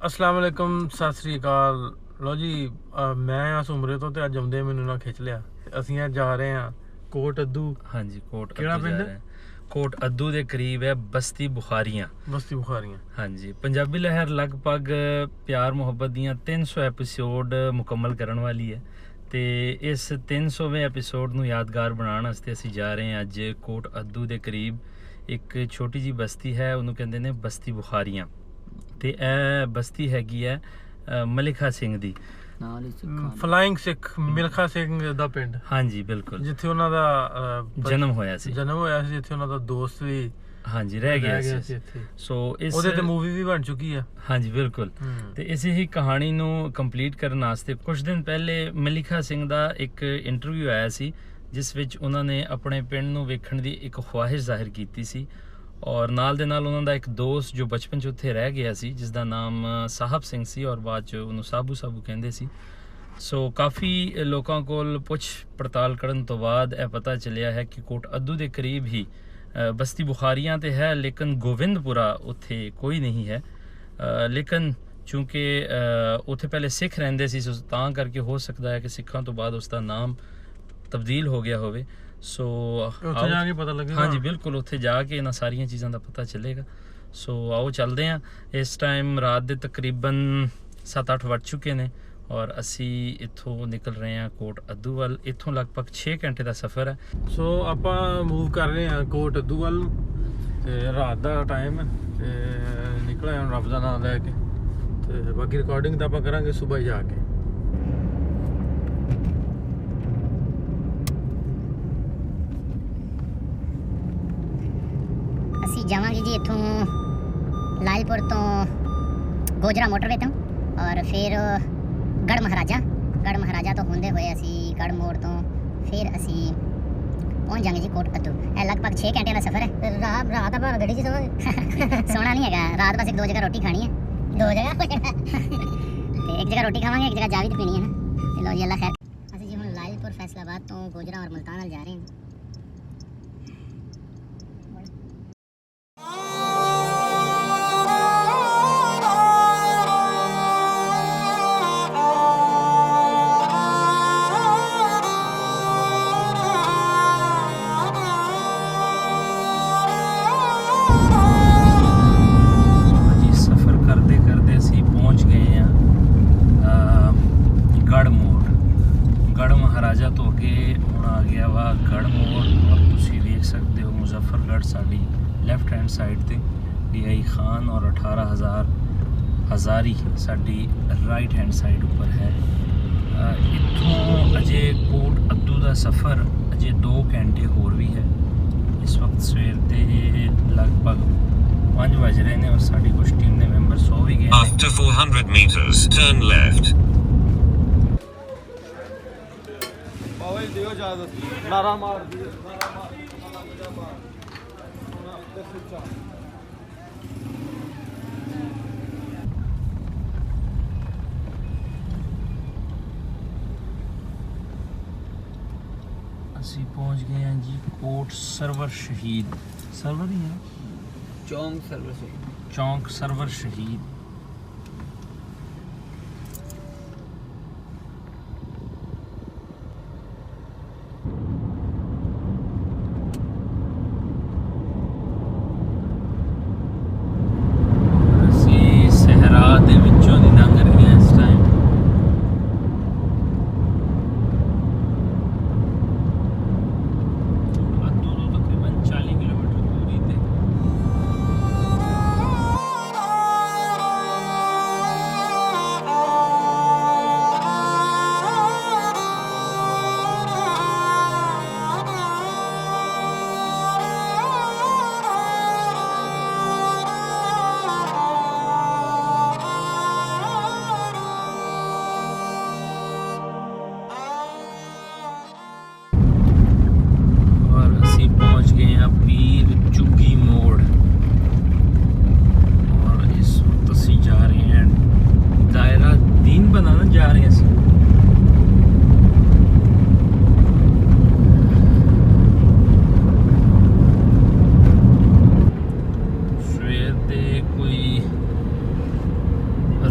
अस्सलाम वालेकुम सत श्री अकाल। लो जी मैं आ सुमरे तो ते अज आउंदे मैनू ना खिच लिया। ਅਸੀਂ ਅੱਜ ਜਾ ਰਹੇ ਹਾਂ ਕੋਟ ਅੱਧੂ। ਹਾਂਜੀ ਕੋਟ ਕਿਹੜਾ ਅੱਧੂ ਜਾ ਪਿੰਡ? ਰਹੇ ਹਾਂ। ਕੋਟ ਅੱਧੂ ਦੇ ਕਰੀਬ ਹੈ ਬਸਤੀ ਬੁਖਾਰੀਆਂ। ਬਸਤੀ ਬੁਖਾਰੀਆਂ। ਹਾਂਜੀ ਪੰਜਾਬੀ ਲਹਿਰ ਲਗਭਗ ਪਿਆਰ ਮੁਹੱਬਤ ਦੀਆਂ 300 ਐਪੀਸੋਡ ਮੁਕੰਮਲ ਕਰਨ ਵਾਲੀ ਹੈ ਤੇ ਇਸ 300ਵੇਂ ਐਪੀਸੋਡ ਨੂੰ ਯਾਦਗਾਰ ਬਣਾਉਣ ਵਾਸਤੇ ਅਸੀਂ ਜਾ ਰਹੇ ਹਾਂ ਅੱਜ ਕੋਟ ਅੱਧੂ ਦੇ ਕਰੀਬ ਇੱਕ ਛੋਟੀ ਜੀ ਬਸਤੀ ਹੈ, ਉਹਨੂੰ ਕਹਿੰਦੇ ਨੇ ਬਸਤੀ ਬੁਖਾਰੀਆਂ ਤੇ ਇਹ ਬਸਤੀ ਹੈਗੀ ਹੈ ਮਲਿਕਾ ਸਿੰਘ ਦੀ ਫਲਾਈਂਗ ਸਿੱਖ ਮਿਲਖਾ ਸਿੰਘ ਦਾ ਪਿੰਡ। ਹਾਂਜੀ ਬਿਲਕੁਲ, ਜਿੱਥੇ ਉਹਨਾਂ ਦਾ ਜਨਮ ਹੋਇਆ ਸੀ। ਜਿੱਥੇ ਉਹਨਾਂ ਦਾ ਦੋਸਤ ਵੀ ਹਾਂਜੀ ਰਹਿ ਗਿਆ ਸੀ ਇੱਥੇ। ਸੋ ਇਸ ਉਹਦੇ ਤੇ ਮੂਵੀ ਵੀ ਬਣ ਚੁੱਕੀ ਆ। ਹਾਂਜੀ ਬਿਲਕੁਲ। ਤੇ ਇਸੇ ਹੀ ਕਹਾਣੀ ਨੂੰ ਕੰਪਲੀਟ ਕਰਨ ਵਾਸਤੇ ਕੁਝ ਦਿਨ ਪਹਿਲੇ ਮਲਿਕਾ ਸਿੰਘ ਦਾ ਇੱਕ ਇੰਟਰਵਿਊ ਆਇਆ ਸੀ ਜਿਸ ਵਿੱਚ ਉਹਨਾਂ ਨੇ ਆਪਣੇ ਪਿੰਡ ਨੂੰ ਵੇਖਣ ਦੀ ਇੱਕ ਖੁਆਇਸ਼ ਜ਼ਾਹਿਰ ਕੀਤੀ ਸੀ ਔਰ ਨਾਲ ਦੇ ਨਾਲ ਉਹਨਾਂ ਦਾ ਇੱਕ ਦੋਸਤ ਜੋ ਬਚਪਨ 'ਚ ਉੱਥੇ ਰਹਿ ਗਿਆ ਸੀ ਜਿਸ ਦਾ ਨਾਮ ਸਾਹਿਬ ਸਿੰਘ ਸੀ ਔਰ ਬਾਅਦ 'ਚ ਉਹਨੂੰ ਸਾਬੂ ਕਹਿੰਦੇ ਸੀ। ਸੋ ਕਾਫੀ ਲੋਕਾਂ ਕੋਲ ਪੁੱਛ ਪੜਤਾਲ ਕਰਨ ਤੋਂ ਬਾਅਦ ਇਹ ਪਤਾ ਚੱਲਿਆ ਹੈ ਕਿ ਕੋਟ ਅੱਧੂ ਦੇ ਕਰੀਬ ਹੀ ਬਸਤੀ ਬੁਖਾਰੀਆਂ ਤੇ ਹੈ ਲੇਕਿਨ ਗੋਵਿੰਦਪੁਰਾ ਉੱਥੇ ਕੋਈ ਨਹੀਂ ਹੈ। ਲੇਕਿਨ ਚੂੰਕਿ ਉੱਥੇ ਪਹਿਲੇ ਸਿੱਖ ਰਹਿੰਦੇ ਸੀ ਸੋ ਤਾਂ ਕਰਕੇ ਹੋ ਸਕਦਾ ਹੈ ਕਿ ਸਿੱਖਾਂ ਤੋਂ ਬਾਅਦ ਉਸ ਦਾ ਨਾਮ ਤਬਦੀਲ ਹੋ ਗਿਆ ਹੋਵੇ। ਸੋ ਉੱਥੇ ਜਾ ਕੇ ਪਤਾ ਲੱਗੇਗਾ। ਹਾਂਜੀ ਬਿਲਕੁਲ, ਉੱਥੇ ਜਾ ਕੇ ਇਹਨਾਂ ਸਾਰੀਆਂ ਚੀਜ਼ਾਂ ਦਾ ਪਤਾ ਚੱਲੇਗਾ। ਸੋ ਆਓ ਚੱਲਦੇ ਹਾਂ। ਇਸ ਟਾਈਮ ਰਾਤ ਦੇ ਤਕਰੀਬਨ 7-8 ਵੱਜ ਚੁੱਕੇ ਨੇ ਔਰ ਅਸੀਂ ਇੱਥੋਂ ਨਿਕਲ ਰਹੇ ਹਾਂ ਕੋਟ ਅੱਧੂ ਵੱਲ। ਇੱਥੋਂ ਲਗਭਗ 6 ਘੰਟੇ ਦਾ ਸਫ਼ਰ ਹੈ। ਸੋ ਆਪਾਂ ਮੂਵ ਕਰ ਰਹੇ ਹਾਂ ਕੋਟ ਅੱਧੂ ਵੱਲ ਤੇ ਰਾਤ ਦਾ ਟਾਈਮ ਹੈ ਤੇ ਨਿਕਲਿਆ ਹੁਣ ਰੱਬ ਦਾ ਨਾਮ ਲੈ ਕੇ ਤੇ ਬਾਕੀ ਰਿਕਾਰਡਿੰਗ ਤਾਂ ਆਪਾਂ ਕਰਾਂਗੇ ਸਵੇਰ ਜਾ ਕੇ। ਅਸੀਂ ਜਾਵਾਂਗੇ ਜੀ ਇੱਥੋਂ ਲਾਇਲਪੁਰ ਤੋਂ ਗੋਜਰਾ ਮੋਟਰਵੇ ਤੋਂ ਔਰ ਫਿਰ ਗੜ੍ਹ ਮਹਾਰਾਜਾ ਤੋਂ ਹੁੰਦੇ ਹੋਏ ਅਸੀਂ ਗੜ੍ਹ ਮੋੜ ਤੋਂ ਫਿਰ ਅਸੀਂ ਪਹੁੰਚ ਜਾਵਾਂਗੇ ਜੀ ਕੋਟ ਅੱਧੂ। ਇਹ ਲਗਭਗ 6 ਘੰਟੇ ਦਾ ਸਫ਼ਰ ਹੈ। ਰਾਤ ਆਪਾਂ ਗੱਡੀ 'ਚ ਸੋਵਾਂਗੇ। ਸੋਣਾ ਨਹੀਂ ਹੈਗਾ ਰਾਤ, ਬਸ ਇੱਕ ਦੋ ਜਗ੍ਹਾ ਰੋਟੀ ਖਾਣੀ ਹੈ। ਦੋ ਜਗ੍ਹਾ ਤੇ ਇੱਕ ਜਗ੍ਹਾ ਰੋਟੀ ਖਾਵਾਂਗੇ, ਇੱਕ ਜਗ੍ਹਾ ਚਾਹ ਵੀ ਪੀਣੀ ਹੈ ਨਾ। ਤੇ ਲਓ ਜੀ ਅੱਲਾ ਖੈਰ। ਅਸੀਂ ਜੀ ਹੁਣ ਲਾਇਲਪੁਰ ਫੈਸਲਾਬਾਦ ਤੋਂ ਗੋਜਰਾ ਔਰ ਮੁਲਤਾਨ ਵੱਲ ਜਾ ਰਹੇ ਹਾਂ। ਗੜ੍ਹ ਮਹਾਰਾਜਾ ਤੋਂ ਅੱਗੇ ਹੁਣ ਆ ਗਿਆ ਵਾ ਗੜ੍ਹ ਮੋੜ ਔਰ ਤੁਸੀਂ ਵੇਖ ਸਕਦੇ ਹੋ ਮੁਜ਼ੱਫਰਗੜ੍ਹ ਸਾਡੀ ਲੈਫਟ ਹੈਂਡ ਸਾਈਡ ਤੇ DI ਖਾਨ ਔਰ 18,000 ਹਜ਼ਾਰੀ ਸਾਡੀ ਰਾਈਟ ਹੈਂਡ ਸਾਈਡ ਉੱਪਰ ਹੈ। ਇੱਥੋਂ ਅਜੇ ਕੋਟ ਅੱਧੂ ਦਾ ਸਫ਼ਰ ਅਜੇ 2 ਘੰਟੇ ਹੋਰ ਵੀ ਹੈ। ਇਸ ਵਕਤ ਸਵੇਰ ਦੇ ਲਗਭਗ 5 ਵਜ ਰਹੇ ਨੇ ਔਰ ਸਾਡੀ ਕੁਝ ਟੀਮ ਦੇ ਮੈਂਬਰ ਸੋ ਵੀ ਗਏ ਨੇ। After 400 meters, turn left. ਦਿਓ ਇਜਾਜ਼ਤ, ਨਾਰਾ ਮਾਰ ਦਿਓ, ਅਸੀਂ ਪਹੁੰਚ ਗਏ ਹਾਂ ਜੀ ਕੋਟ ਸਰਵਰ ਸ਼ਹੀਦ। ਸਰਵਰ ਹੀ ਹੈ ਚੌਂਕ ਸਰਵਰ ਸ਼ਹੀਦ।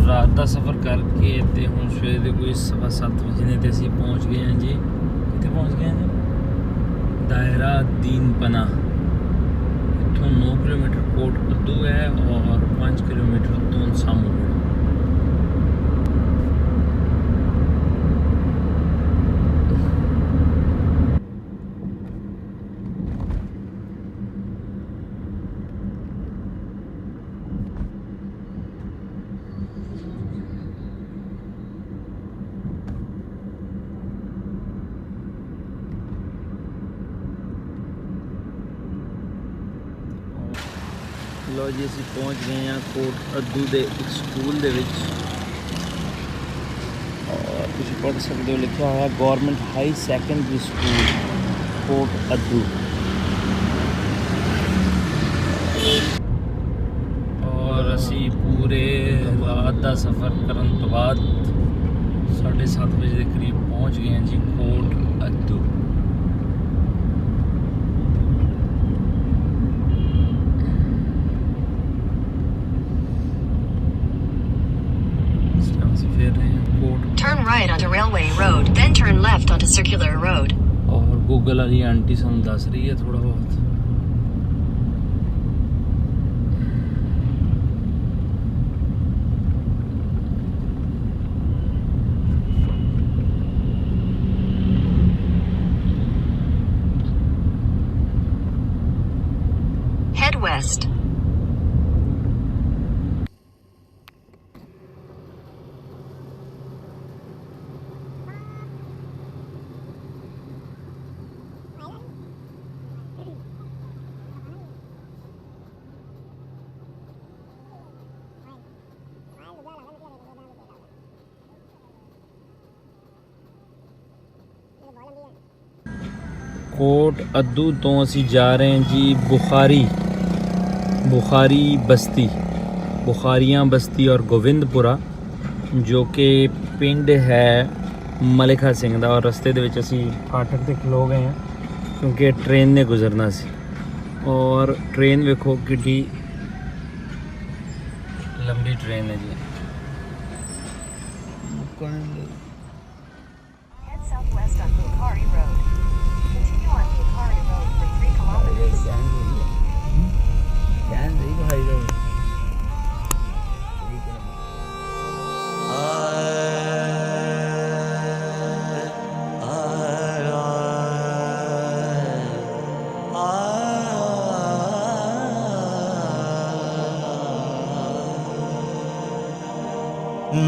ਰਾਤ ਦਾ ਸਫ਼ਰ ਕਰਕੇ ਤੇ ਹੁਣ ਸਵੇਰ ਦੇ ਕੋਈ 7:15 ਵਜੇ ਨੇ ਤੇ ਅਸੀਂ ਪਹੁੰਚ ਗਏ ਹਾਂ ਜੀ। ਕਿੱਥੇ ਪਹੁੰਚ ਗਏ ਹਾਂ ਜੀ? ਦਾਇਰਾ ਦੀਨ ਪਨਾ। ਇੱਥੋਂ 9 ਕਿਲੋਮੀਟਰ ਕੋਟ ਅਦੂ ਹੈ ਔਰ 5 ਕਿਲੋਮੀਟਰ ਤੋਂ ਸਾਮੂ। ਲੋ ਜੀ ਅਸੀਂ ਪਹੁੰਚ ਗਏ ਹਾਂ ਕੋਟ ਅਦੂ ਦੇ ਇੱਕ ਸਕੂਲ ਦੇ ਵਿੱਚ ਔਰ ਤੁਸੀਂ ਪੜ੍ਹ ਸਕਦੇ ਹੋ ਲਿਖਿਆ ਹੋਇਆ ਗਵਰਨਮੈਂਟ ਹਾਈ ਸੈਕੰਡਰੀ ਸਕੂਲ ਕੋਟ ਅਦੂ। ਔਰ ਅਸੀਂ ਪੂਰੇ ਰਾਤ ਦਾ ਸਫ਼ਰ ਕਰਨ ਤੋਂ ਬਾਅਦ 7:30 ਵਜੇ ਦੇ ਕਰੀਬ ਪਹੁੰਚ ਗਏ ਹਾਂ ਜੀ ਕੋਟ ਅਦੂ। Turn right onto Railway Road, then turn left onto Circular Road. और गूगल वाली आंटी ਸਾਨੂੰ ਦੱਸ ਰਹੀ ਹੈ ਥੋੜਾ ਬਹੁਤ। Head west. ਕੋਟ ਅਦੂ ਤੋਂ ਅਸੀਂ ਜਾ ਰਹੇ ਹਾਂ ਜੀ ਬੁਖਾਰੀ ਬਸਤੀ, ਬੁਖਾਰੀਆਂ ਬਸਤੀ ਔਰ ਗੋਬਿੰਦਪੁਰਾ, ਜੋ ਕਿ ਪਿੰਡ ਹੈ ਮਲਿਕਾ ਸਿੰਘ ਦਾ। ਔਰ ਰਸਤੇ ਦੇ ਵਿੱਚ ਅਸੀਂ ਫਾਟਕ ਤੇ ਖਲੋ ਗਏ ਹਾਂ ਕਿਉਂਕਿ ਟ੍ਰੇਨ ਨੇ ਗੁਜ਼ਰਨਾ ਸੀ। ਔਰ ਟ੍ਰੇਨ ਵੇਖੋ ਕਿੱਡੀ ਲੰਬੀ ਟ੍ਰੇਨ ਹੈ ਜੀ। Head southwest on Bukhari Road. Continue on Bukhari Road for 3 kilometers.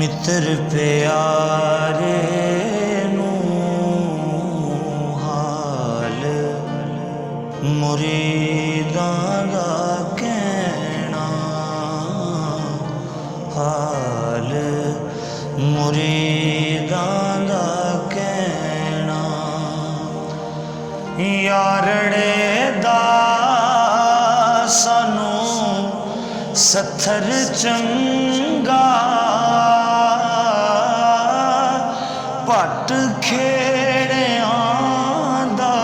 ਮਿੱਤਰ ਪਿਆਰੇ ਨੂੰ ਹਾਲ ਮੁਰੀਦਾਂ ਦਾ ਕਹਿਣਾ, ਹਾਲ ਮੁਰੀਦਾਂ ਦਾ ਕਹਿਣਾ, ਯਾਰੜੇ ਦਾ ਸਾਨੂੰ ਸੱਥਰ ਚੰਗਾ, ਭੱਟ ਖੇੜਿਆਂ ਦਾ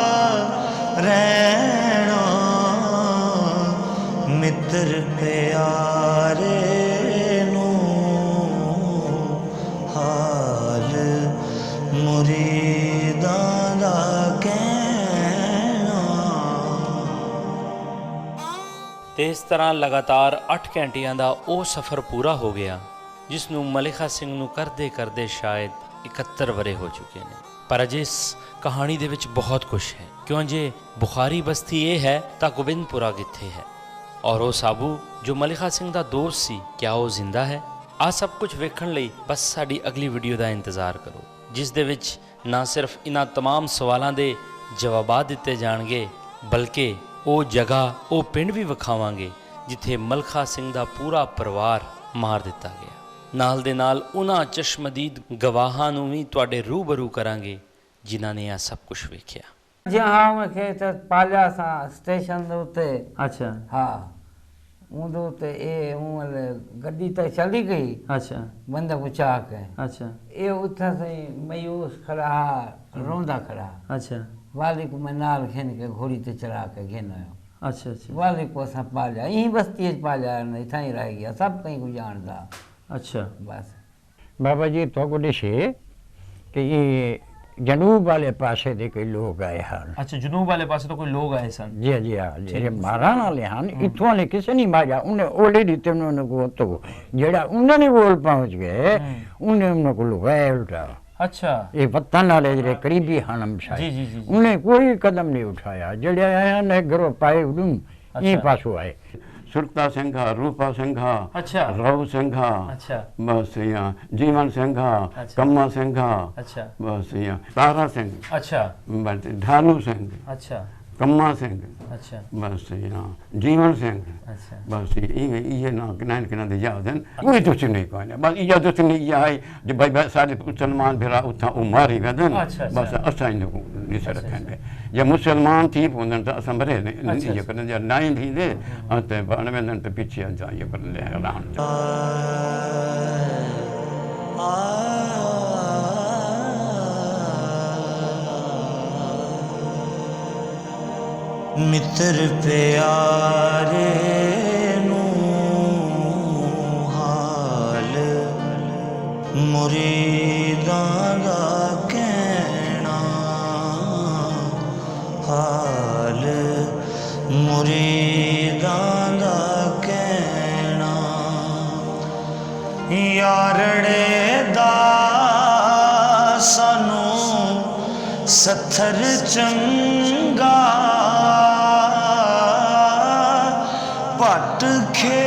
ਰਹਿਣਾ, ਮਿੱਤਰ ਪਿਆਰੇ ਨੂੰ ਹਾਲ ਮੁਰੀਦਾਂ ਦਾ ਕਹਿਣਾ। ਤੇ ਇਸ ਤਰ੍ਹਾਂ ਲਗਾਤਾਰ 8 ਘੰਟਿਆਂ ਦਾ ਉਹ ਸਫ਼ਰ ਪੂਰਾ ਹੋ ਗਿਆ ਜਿਸ ਨੂੰ ਮਲਿਕਾ ਸਿੰਘ ਨੂੰ ਕਰਦੇ ਕਰਦੇ ਸ਼ਾਇਦ 71 ਵਰੇ ਹੋ ਚੁੱਕੇ ਨੇ। ਪਰ ਅਜੇ ਇਸ ਕਹਾਣੀ ਦੇ ਵਿੱਚ ਬਹੁਤ ਕੁਝ ਹੈ, ਕਿਉਂ ਜੇ ਬੁਖਾਰੀ ਬਸਤੀ ਇਹ ਹੈ ਤਾਂ ਗੋਬਿੰਦਪੁਰਾ ਕਿੱਥੇ ਹੈ? ਔਰ ਉਹ ਸਾਬੂ ਜੋ ਮਲਿਕਾ ਸਿੰਘ ਦਾ ਦੋਸਤ ਸੀ, ਕਿਆ ਉਹ ਜ਼ਿੰਦਾ ਹੈ? ਆ ਸਭ ਕੁਝ ਵੇਖਣ ਲਈ ਬਸ ਸਾਡੀ ਅਗਲੀ ਵੀਡੀਓ ਦਾ ਇੰਤਜ਼ਾਰ ਕਰੋ, ਜਿਸ ਦੇ ਵਿੱਚ ਨਾ ਸਿਰਫ ਇਹਨਾਂ तमाम ਸਵਾਲਾਂ ਦੇ ਜਵਾਬਾਂ ਦਿੱਤੇ ਜਾਣਗੇ, ਬਲਕਿ ਉਹ ਜਗ੍ਹਾ, ਉਹ ਪਿੰਡ ਵੀ ਵਿਖਾਵਾਂਗੇ ਜਿੱਥੇ ਮਲਿਕਾ ਸਿੰਘ ਦਾ ਪੂਰਾ ਪਰਿਵਾਰ ਮਾਰ ਦਿੱਤਾ ਗਿਆ। ਨਾਲ ਦੇ ਨਾਲ ਉਹਨਾਂ ਚਸ਼ਮਦੀਦ ਗਵਾਹਾਂ ਨੂੰ ਵੀ ਤੁਹਾਡੇ ਰੂਬਰੂ ਕਰਾਂਗੇ ਜਿਨ੍ਹਾਂ ਨੇ ਇਹ ਸਭ ਕੁਝ ਵੇਖਿਆ। ਜਹਾਂ ਮੈਂ ਤੇ ਪਾਲਿਆ ਸਾਂ ਸਟੇਸ਼ਨ ਦੇ ਉੱਤੇ। ਅੱਛਾ ਹਾਂ, ਉਹਦੇ ਉੱਤੇ ਇਹ ਉਹ ਗੱਡੀ ਤਾਂ ਚਲੀ ਗਈ। ਅੱਛਾ ਬੰਦਾ ਪੁੱਛਾ ਕੇ ਅੱਛਾ ਇਹ ਉੱਥੇ ਸੇ ਮਾਯੂਸ ਖੜਾ, ਰੋਂਦਾ ਖੜਾ। ਅੱਛਾ वाली को मैं नाल खेन के घोड़ी ते चढ़ा के घेन आयो। अच्छा अच्छा वाली को असां पालिया, यहीं बस्ती पालिया, इथां ही रह गया, सब कहीं को जानदा। ਅੱਛਾ ਬਸ बाबा जी तो को दिसे कि ये जनूब वाले पासे दे कोई लोग आए हैं ਅੱਛਾ ਜਨੂਬ ਵਾਲੇ ਪਾਸੇ ਤੋਂ ਕੋਈ ਲੋਕ ਆਏ ਸਨ जी जी हाँ जेड़े मारन वाले हैं इत्थों वाले किसे नहीं मारा उन्हें ओले दिते उन्होंने को तो जेड़ा उन्होंने कोल पहुंच गए उन्हें उन्हें को लुगाया उल्टा ਅੱਛਾ ये वतन वाले जेड़े करीबी हैं हम जी जी जी जी। उन्हें कोई कदम नहीं उठाया जेड़े आए ने घरों पाए उडूं ये पासों आए सुरता सिंघा रूपा सिंघा अच्छा रव सिंघा अच्छा बस यहाँ जीवन सिंघा अच्छा। कम्मा सिंघा अच्छा बस यहाँ तारा सिंह अच्छा बस ढालू सिंह अच्छा कम्मा सिंह अच्छा बस यहाँ जीवन सिंह अच्छा बस ये ना किनारे किनारे याद है कोई दुष्ट नहीं कहने बस ये दुष्ट नहीं ये है जो भाई सारे मुसलमान फिर उतना उमारी गदन अच्छा, बस अच्छा। असां इनको निसर रखेंगे ये मुसलमान थी पोंदन तो असां भरे अच्छा, ये करन या नाइन थी दे अते बन में नन पे पीछे जा ये कर ले रान मित्र प्यारे नू हाल मुरीदां दा कहना हाल मुरीदां दा कहना यारड़े दा सानू सत्थर चंगा पट खे